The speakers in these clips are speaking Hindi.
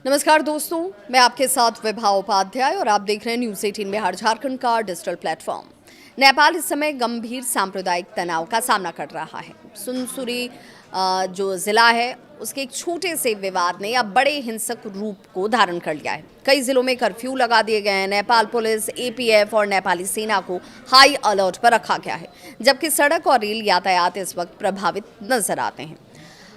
नमस्कार दोस्तों, मैं आपके साथ विभा उपाध्याय और आप देख रहे हैं न्यूज़ 18 बिहार झारखंड का डिजिटल प्लेटफॉर्म। नेपाल इस समय गंभीर सांप्रदायिक तनाव का सामना कर रहा है। सुनसुरी जो ज़िला है उसके एक छोटे से विवाद ने अब बड़े हिंसक रूप को धारण कर लिया है। कई जिलों में कर्फ्यू लगा दिए गए हैं। नेपाल पुलिस, एपीएफ और नेपाली सेना को हाई अलर्ट पर रखा गया है, जबकि सड़क और रेल यातायात इस वक्त प्रभावित नजर आते हैं।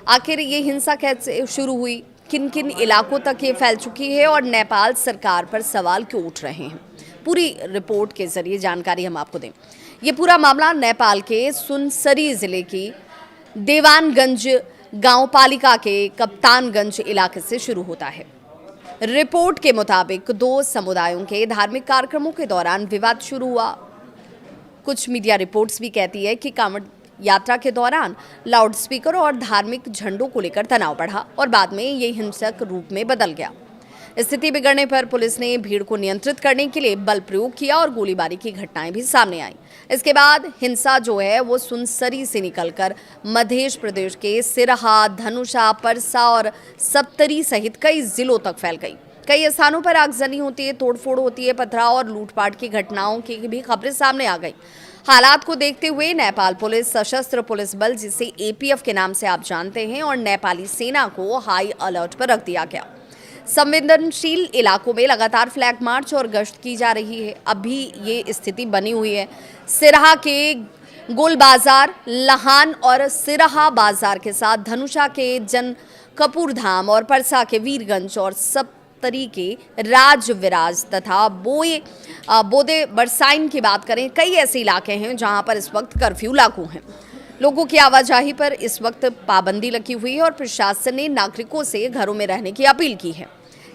आखिर ये हिंसा कैसे शुरू हुई, किन किन इलाकों तक ये फैल चुकी है और नेपाल सरकार पर सवाल क्यों उठ रहे हैं, पूरी रिपोर्ट के जरिए जानकारी हम आपको दें। ये पूरा मामला नेपाल के सुनसरी जिले की देवानगंज गांव पालिका के कप्तानगंज इलाके से शुरू होता है। रिपोर्ट के मुताबिक दो समुदायों के धार्मिक कार्यक्रमों के दौरान विवाद शुरू हुआ। कुछ मीडिया रिपोर्ट्स भी कहती है कि कांवड़ यात्रा के दौरान लाउडस्पीकर और धार्मिक झंडों को लेकर तनाव बढ़ा और बाद में ये हिंसक रूप में बदल गया। स्थिति बिगड़ने पर पुलिस ने भीड़ को नियंत्रित करने के लिए बल प्रयोग किया और गोलीबारी की घटनाएं भी सामने आई। इसके बाद हिंसा जो है वो सुनसरी से निकलकर मध्य प्रदेश के सिरहा, धनुषा, परसा और सप्तरी सहित कई जिलों तक फैल गई। कई स्थानों पर आगजनी होती है, तोड़फोड़ होती है, पथराव और लूटपाट की घटनाओं की भी खबरें सामने आ गई। हालात को देखते हुए नेपाल पुलिस, सशस्त्र पुलिस बल जिसे एपीएफ के नाम से आप जानते हैं, और नेपाली सेना को हाई अलर्ट पर रख दिया गया। संवेदनशील इलाकों में लगातार फ्लैग मार्च और गश्त की जा रही है। अभी ये स्थिति बनी हुई है। सिरहा के गोल बाजार, लहान और सिरहा बाजार के साथ धनुषा के जन कपूरधाम और परसा के वीरगंज और सप्तरी के राज विराज तथा बोदे बरसाइन की बात करें, कई ऐसे इलाके हैं जहां पर इस वक्त कर्फ्यू लागू है। लोगों की आवाजाही पर इस वक्त पाबंदी लगी हुई है और प्रशासन ने नागरिकों से घरों में रहने की अपील की है।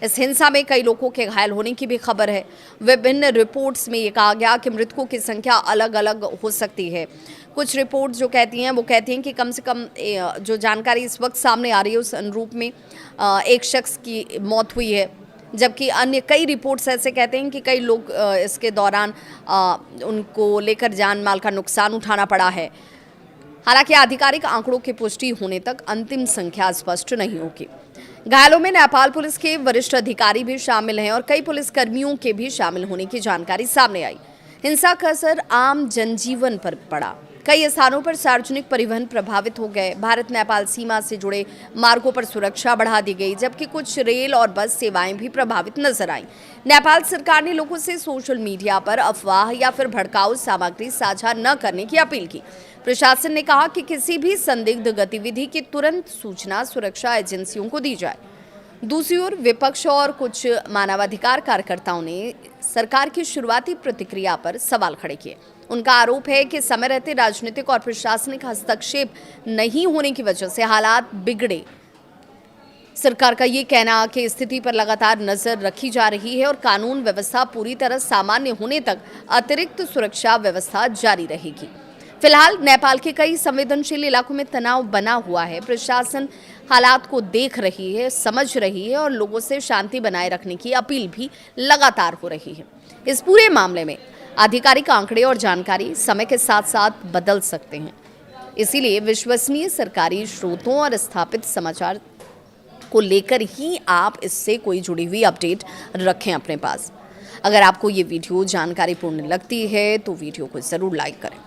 इस हिंसा में कई लोगों के घायल होने की भी खबर है। विभिन्न रिपोर्ट्स में ये कहा गया कि मृतकों की संख्या अलग अलग हो सकती है। कुछ रिपोर्ट जो कहती हैं वो कहती हैं कि कम से कम जो जानकारी इस वक्त सामने आ रही है उस अनुरूप में एक शख्स की मौत हुई है, जबकि अन्य कई रिपोर्ट्स ऐसे कहते हैं कि कई लोग इसके दौरान उनको लेकर जान माल का नुकसान उठाना पड़ा है। हालांकि आधिकारिक आंकड़ों की पुष्टि होने तक अंतिम संख्या स्पष्ट नहीं होगी। घायलों में नेपाल पुलिस के वरिष्ठ अधिकारी भी शामिल हैं और कई पुलिस कर्मियों के भी शामिल होने की जानकारी सामने आई। हिंसा का असर आम जनजीवन पर पड़ा। कई स्थानों पर सार्वजनिक परिवहन प्रभावित हो गए। भारत नेपाल सीमा से जुड़े मार्गों पर सुरक्षा बढ़ा दी गई, जबकि कुछ रेल और बस सेवाएं भी प्रभावित नजर आईं। नेपाल सरकार ने लोगों से सोशल मीडिया पर अफवाह या फिर भड़काऊ सामग्री साझा न करने की अपील की। प्रशासन ने कहा कि किसी भी संदिग्ध गतिविधि की तुरंत सूचना सुरक्षा एजेंसियों को दी जाए। दूसरी ओर विपक्ष और कुछ मानवाधिकार कार्यकर्ताओं ने सरकार की शुरुआती प्रतिक्रिया पर सवाल खड़े किए। उनका आरोप है कि समय रहते राजनीतिक और प्रशासनिक हस्तक्षेप नहीं होने की वजह से हालात बिगड़े। सरकार का ये कहना कि स्थिति पर लगातार नजर रखी जा रही है और कानून व्यवस्था पूरी तरह सामान्य होने तक अतिरिक्त सुरक्षा व्यवस्था जारी रहेगी। फिलहाल नेपाल के कई संवेदनशील इलाकों में तनाव बना हुआ है। प्रशासन हालात को देख रही है, समझ रही है और लोगों से शांति बनाए रखने की अपील भी लगातार हो रही है। इस पूरे मामले में आधिकारिक आंकड़े और जानकारी समय के साथ साथ बदल सकते हैं, इसीलिए विश्वसनीय सरकारी स्रोतों और स्थापित समाचार को लेकर ही आप इससे कोई जुड़ी हुई अपडेट रखें अपने पास। अगर आपको ये वीडियो जानकारीपूर्ण लगती है तो वीडियो को ज़रूर लाइक करें।